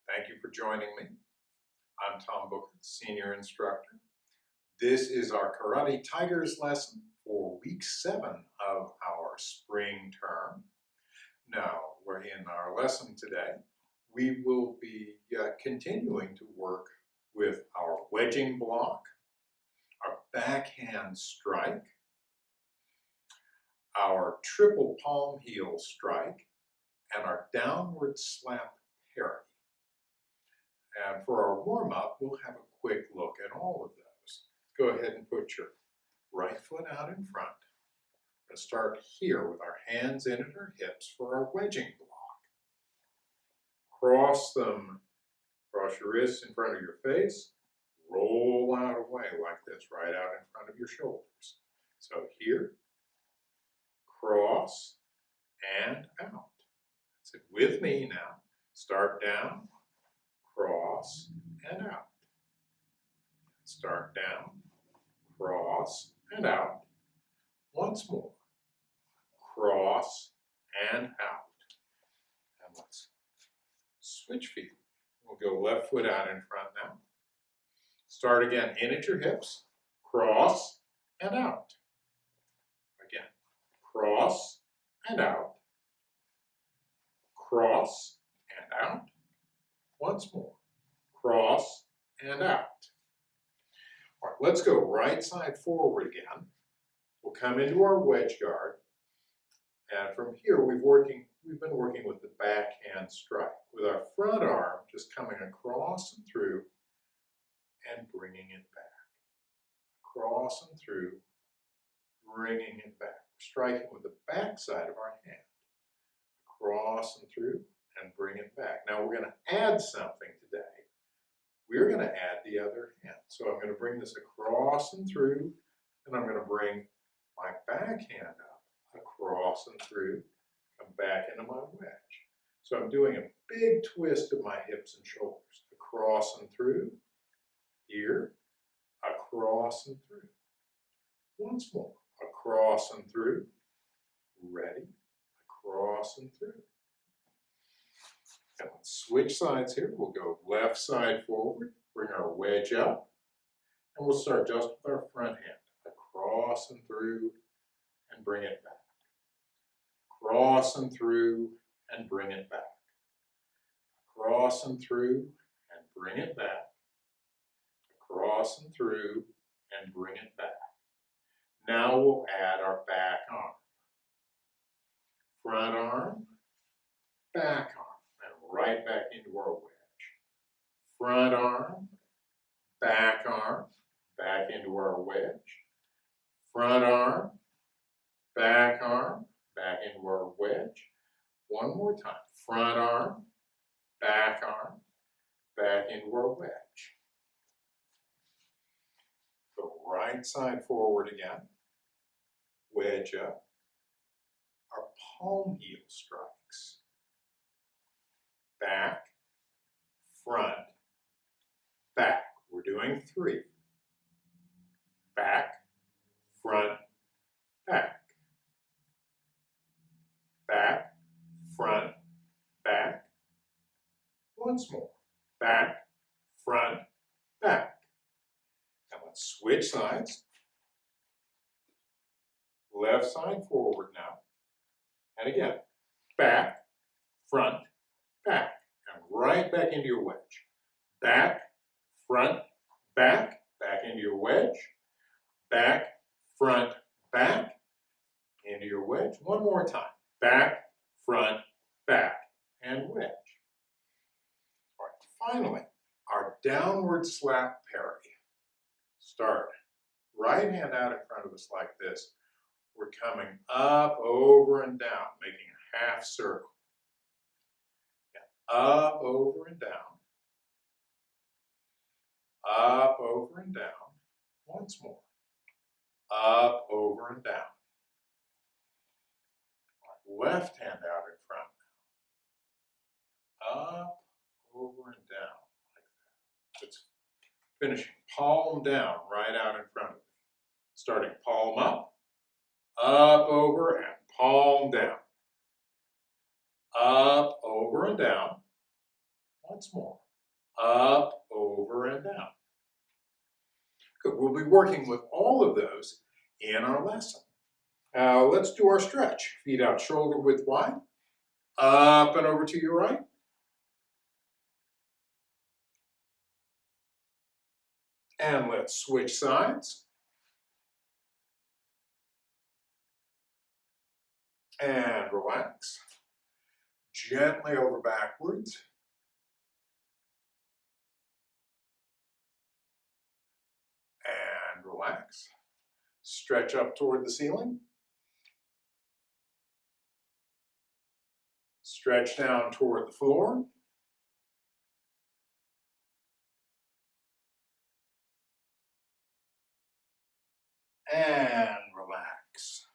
Thank you for joining me. I'm Tom Booker, Senior Instructor. This is our Karate Tigers lesson for week 7 of our spring term. Now, we're in our lesson today. We will be continuing to work with our wedging block, our backhand strike, our triple palm heel strike, and our downward slap parry. And for our warm-up, we'll have a quick look at all of those. Go ahead and put your right foot out in front. We're going to start here with our hands in at our hips for our wedging block. Cross them, cross your wrists in front of your face. Roll out away like this, right out in front of your shoulders. So here, cross and out. Sit with me now. Start down, cross and out. Start down, cross and out. Once more, cross and out. And let's switch feet. We'll go left foot out in front now. Start again in at your hips, cross and out. Again, cross and out. Cross and out. Once more, cross and out. All right, let's go right side forward again. We'll come into our wedge guard, and from here we've been working with the backhand strike, with our front arm just coming across and through and bringing it back. Across and through, bringing it back. Striking with the back side of our hand. Across and through and bring it back. Now we're going to add something today. We're going to add the other hand. So I'm going to bring this across and through, and I'm going to bring my backhand up, across and through, come back into my wedge. So I'm doing a big twist of my hips and shoulders. Across and through, here, across and through. Once more, across and through, ready, across and through. And let's switch sides here. We'll go left side forward, bring our wedge up, and we'll start just with our front hand. Across and through, and bring it back. Across and through, and bring it back. Across and through, and bring it back. Across and through, and bring it back. Now we'll add our back arm. Front arm, back arm. Right back into our wedge. Front arm, back into our wedge. Front arm, back into our wedge. One more time. Front arm, back into our wedge. Go right side forward again. Wedge up. Our palm heel strikes. Back, front, back. We're doing 3. Back, front, back. Back, front, back. Once more. Back, front, back. And let's switch sides. Left side forward now. And again, back, front, back, and right back into your wedge. Back, front, back into your wedge. Back, front, back, into your wedge. One more time. Back, front, back, and wedge. All right, finally, our downward slap parry. Start. Right hand out in front of us like this. We're coming up, over, and down, making a half circle. Up, over, and down. Up, over, and down. Once more. Up, over, and down. Left hand out in front. Up, over, and down. Like that. It's finishing palm down, right out in front of me. Starting palm up, over, and palm down. Up, over, and down. Once more. Up, over, and down. Good. We'll be working with all of those in our lesson. Let's do our stretch. Feet out shoulder width wide. Up and over to your right. And let's switch sides. And relax. Gently over backwards. And relax. Stretch up toward the ceiling. Stretch down toward the floor. And relax.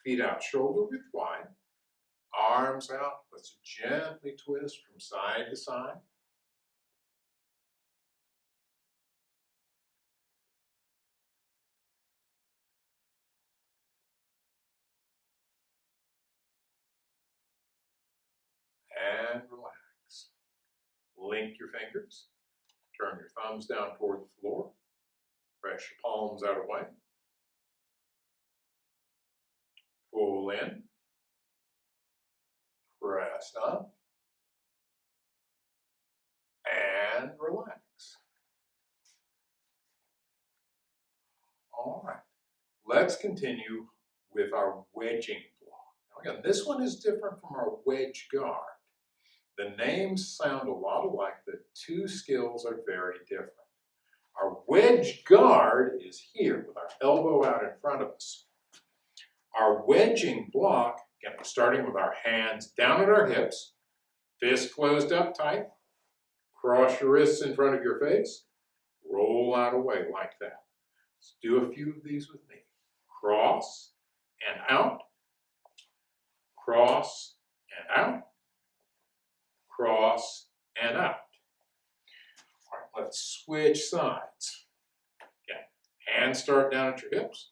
Feet out shoulder width wide. Arms out. Let's gently twist from side to side. And relax. Link your fingers. Turn your thumbs down toward the floor. Press your palms out away. Pull in. Press up. And relax. All right. Let's continue with our wedging block. Now again, this one is different from our wedge guard. The names sound a lot alike. The two skills are very different. Our wedge guard is here with our elbow out in front of us. Our wedging block, again, we're starting with our hands down at our hips, fists closed up tight, cross your wrists in front of your face, roll out away like that. Let's do a few of these with me. Cross and out, cross and out, cross and out. All right, let's switch sides. Again, hands start down at your hips,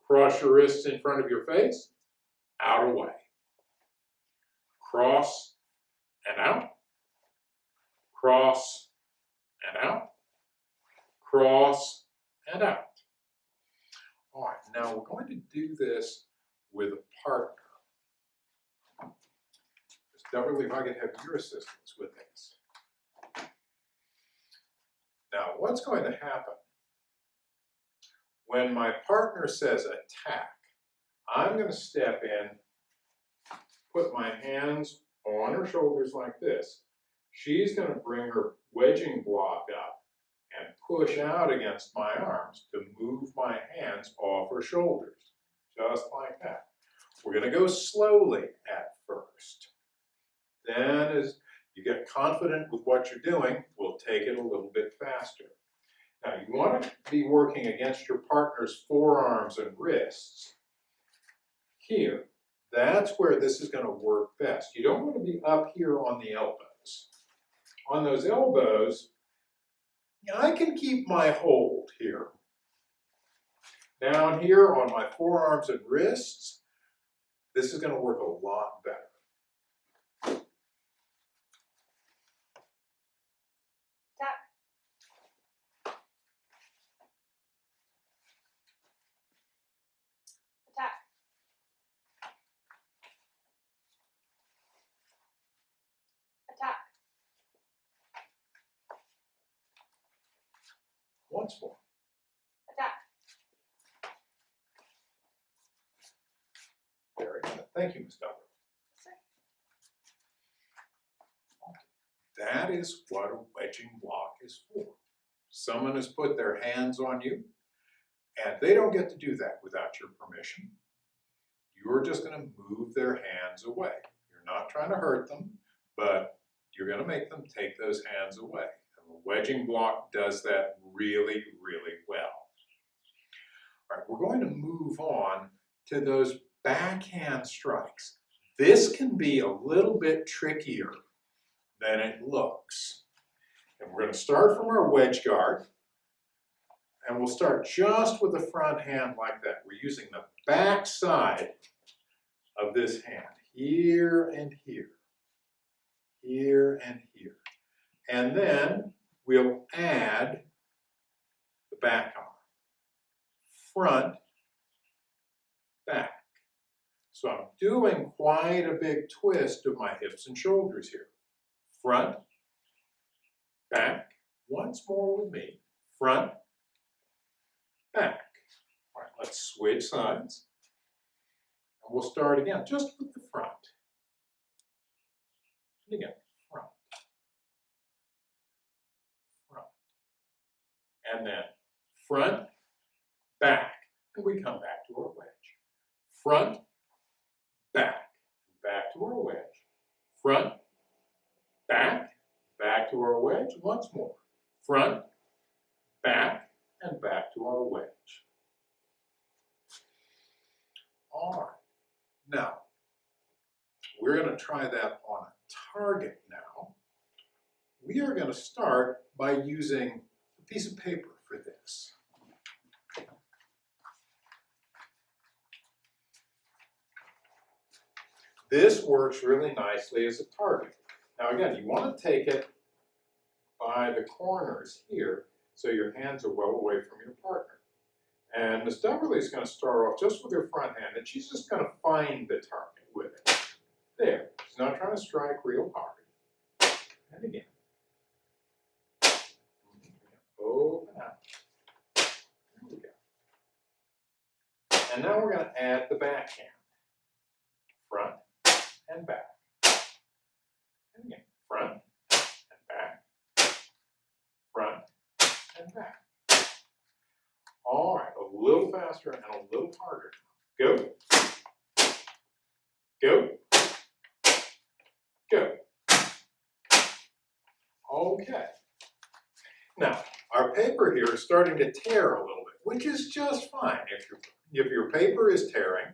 cross your wrists in front of your face, out away. Cross and out, cross and out, cross and out. All right, now we're going to do this with a partner. Ms. Doubrley, if I could have your assistance with this. Now, what's going to happen? When my partner says attack, I'm going to step in, put my hands on her shoulders like this. She's going to bring her wedging block up and push out against my arms to move my hands off her shoulders, just like that. We're going to go slowly at first. Then as you get confident with what you're doing, we'll take it a little bit faster. Now you want to be working against your partner's forearms and wrists. Here, that's where this is going to work best. You don't want to be up here on the elbows. On those elbows, I can keep my hold here. Down here on my forearms and wrists, this is going to work a lot better. Once more. Attack. Very good. Thank you, Ms. Doubrley. That is what a wedging block is for. Someone has put their hands on you, and they don't get to do that without your permission. You're just going to move their hands away. You're not trying to hurt them, but you're going to make them take those hands away. And the wedging block does that really, really well. All right, we're going to move on to those backhand strikes. This can be a little bit trickier than it looks. And we're going to start from our wedge guard. And we'll start just with the front hand like that. We're using the back side of this hand, here and here, here and here. And then we'll add the back arm. Front, back. So I'm doing quite a big twist of my hips and shoulders here. Front, back. Once more with me. Front, back. All right, let's switch sides. And we'll start again, just with the front. And again, front. Front. And then front, back. And we come back to our wedge. Front, back. Back to our wedge. Front, back. Back to our wedge. Once more. Front, back, and back to our wedge. All right. Now, we're going to try that on a target now. We are going to start by using a piece of paper for this. This works really nicely as a target. Now again, you want to take it by the corners here so your hands are well away from your partner. And Ms. Doubrley is going to start off just with her front hand, and she's just going to find the target with it. There. She's not trying to strike real hard. And again. Open out. There we go. And now we're going to add the backhand. Front and back. And again, front and back. Front and back. All right, a little faster and a little harder. Go. Go. Go. Okay. Now, our paper here is starting to tear a little bit, which is just fine. If your paper is tearing,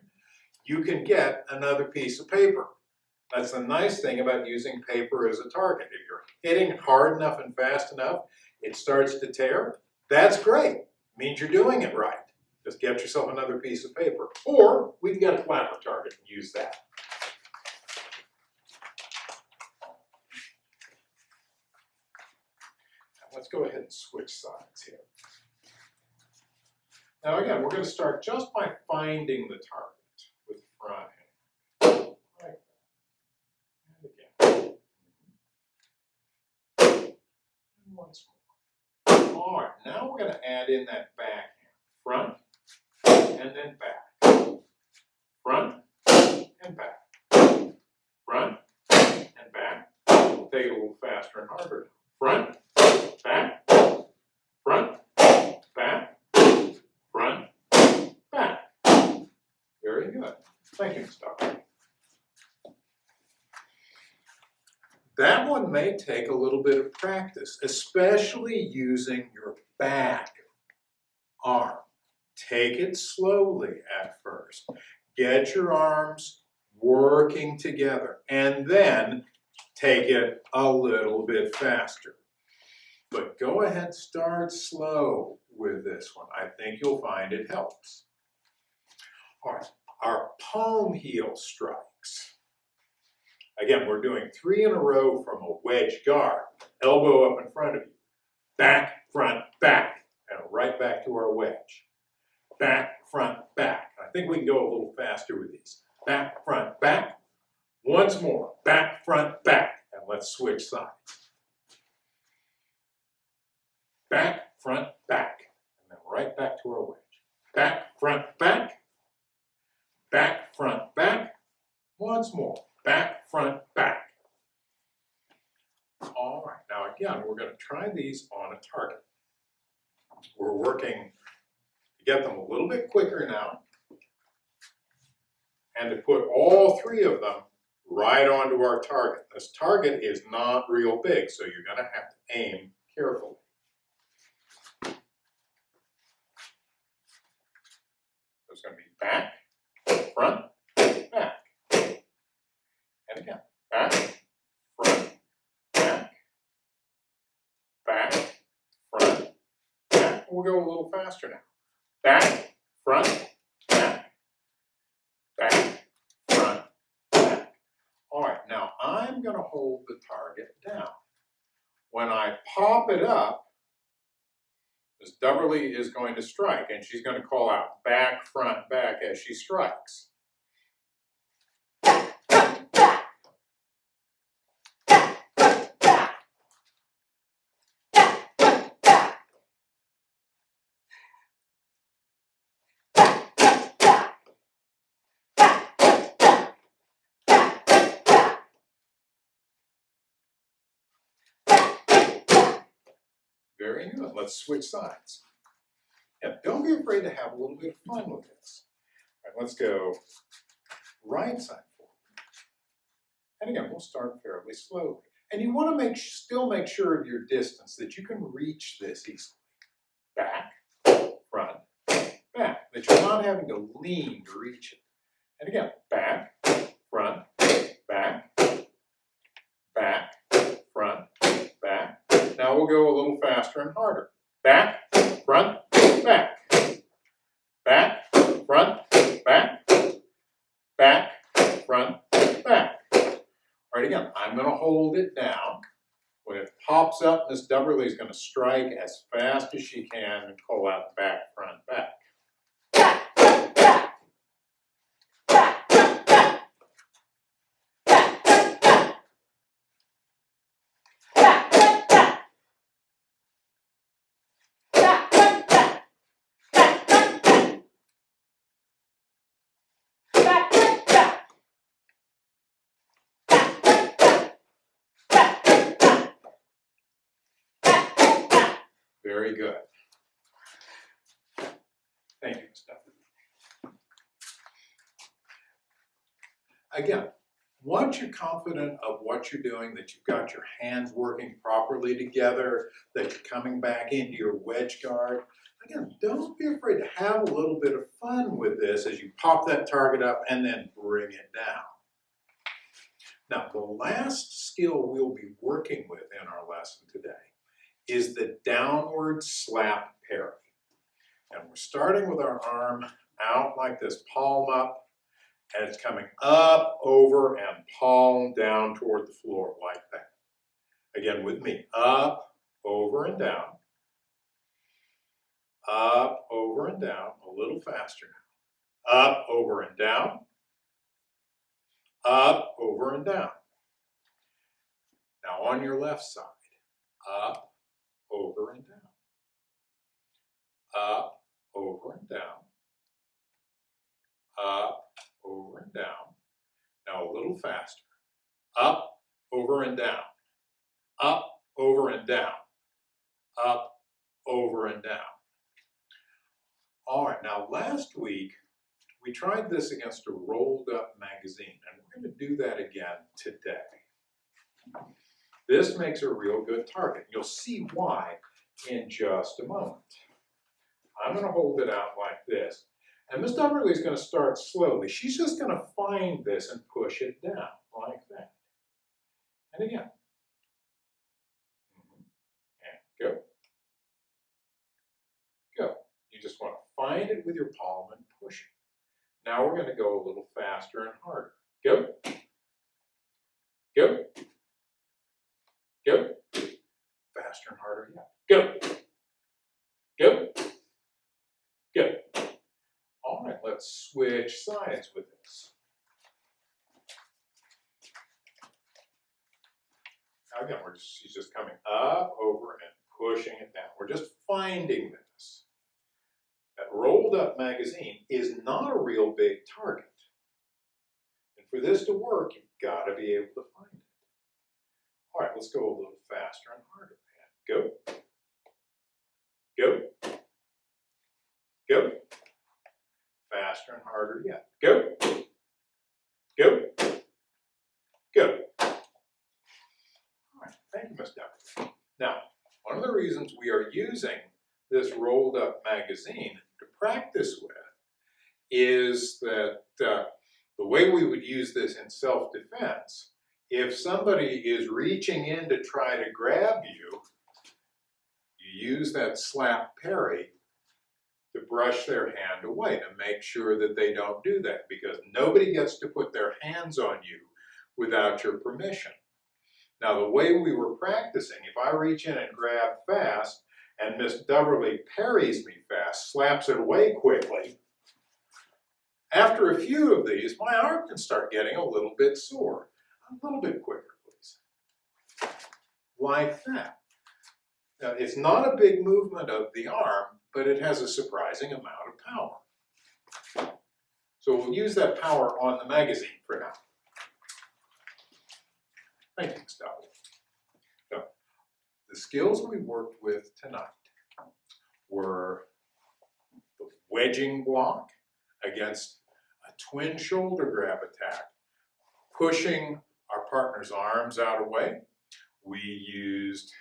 you can get another piece of paper. That's the nice thing about using paper as a target. If you're hitting hard enough and fast enough, it starts to tear. That's great. Means you're doing it right. Just get yourself another piece of paper. Or we can get a flatter target and use that. Now let's go ahead and switch sides here. Now again, we're going to start just by finding the target with the front hand. Like that. And again. And once more. All right, now we're going to add in that backhand. Front and then back. Front and back. Front and back. We'll take it a little faster and harder. Front, back, front, back, front, back. Very good. Thank you, Ms. Doubrley. That one may take a little bit of practice, especially using your back arm. Take it slowly at first. Get your arms working together, and then take it a little bit faster. But go ahead, start slow with this one. I think you'll find it helps. All right, our Palmheel strikes. Again, we're doing 3 in a row from a wedge guard. Elbow up in front of you. Back, front, back. And right back to our wedge. Back, front, back. I think we can go a little faster with these. Back, front, back. Once more. Back, front, back. And let's switch sides. Back, front, back. And then right back to our wedge. Back, front, back. Back, front, back. Once more. Back, front, back. All right, now again, we're going to try these on a target. We're working to get them a little bit quicker now and to put all 3 of them right onto our target. This target is not real big, so you're going to have to aim carefully. So it's going to be back, front, back. And again, back, front, back, back, front, back. We'll go a little faster now. Back, front, back, back, front, back. All right, now I'm going to hold the target down. When I pop it up, Ms. Doubrley is going to strike, and she's going to call out back, front, back as she strikes. Very good. Let's switch sides. And don't be afraid to have a little bit of fun with this. All right, let's go right side forward. And again, we'll start fairly slowly. And you want to still make sure of your distance, that you can reach this easily. Back, front, back. That you're not having to lean to reach it. And again, back, front, back, back, front, back. Now we'll go a little faster and harder. Back, front, back. Back, front, back. Back, front, back. All right, again, I'm going to hold it down. When it pops up, Miss Doubrley is going to strike as fast as she can and call out back, front, back. Very good. Thank you, Ms. Doubrley. Again, once you're confident of what you're doing, that you've got your hands working properly together, that you're coming back into your wedge guard, again, don't be afraid to have a little bit of fun with this as you pop that target up and then bring it down. Now, the last skill we'll be working with in our lesson today is the downward slap parry. And we're starting with our arm out like this, palm up, and it's coming up, over, and palm down toward the floor like that. Again, with me, up, over, and down. Up, over, and down, a little faster now. Up, over, and down. Up, over, and down. Now on your left side, up, over, and down. Up, over, and down. Up, over, and down. Now a little faster. Up, over, and down. Up, over, and down. Up, over, and down. All right, now last week, we tried this against a rolled up magazine, and we're going to do that again today. This makes a real good target. You'll see why in just a moment. I'm going to hold it out like this. And Miss Doubrley is going to start slowly. She's just going to find this and push it down like that. And again. And go. Go. You just want to find it with your palm and push it. Now we're going to go a little faster and harder. Go. Go. Go. Faster and harder yet. Go. Go. Go. All right, let's switch sides with this. Now again, she's just coming up, over, and pushing it down. We're just finding this. That rolled up magazine is not a real big target. And for this to work, you've got to be able to find it. All right, let's go a little faster and harder. Go. Go. Go. Faster and harder yet. Go. Go. Go. All right, thank you, Ms. Doubrley. Now, one of the reasons we are using this rolled up magazine to practice with is that the way we would use this in self-defense, if somebody is reaching in to try to grab you, you use that slap parry to brush their hand away, to make sure that they don't do that, because nobody gets to put their hands on you without your permission. Now the way we were practicing, if I reach in and grab fast and Miss Doubrley parries me fast, slaps it away quickly, after a few of these, my arm can start getting a little bit sore. A little bit quicker, please. Like that. Now, it's not a big movement of the arm, but it has a surprising amount of power. So we'll use that power on the magazine for now. Thank you, Ms. Doubrley. So, the skills we worked with tonight were the wedging block against a twin shoulder grab attack, pushing our partner's arms out of the way. We used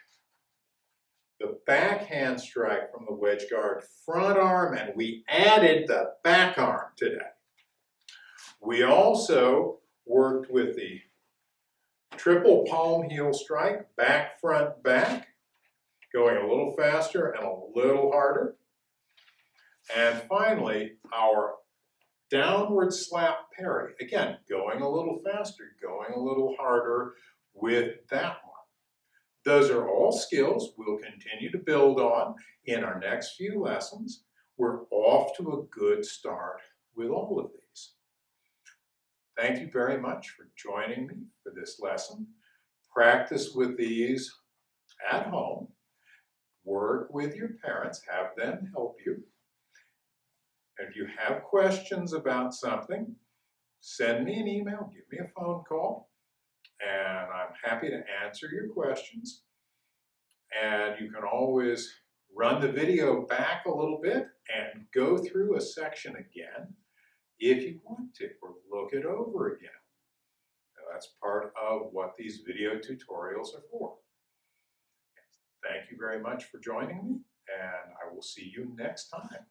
the backhand strike from the wedge guard front arm, and we added the back arm today. We also worked with the triple palmheel strike, back, front, back, going a little faster and a little harder. And finally, our downward slap parry, again, going a little faster, going a little harder with that one. Those are all skills we'll continue to build on in our next few lessons. We're off to a good start with all of these. Thank you very much for joining me for this lesson. Practice with these at home. Work with your parents, have them help you. If you have questions about something, send me an email, give me a phone call, and I'm happy to answer your questions. And you can always run the video back a little bit and go through a section again if you want to, or look it over again. Now, that's part of what these video tutorials are for. Thank you very much for joining me, and I will see you next time.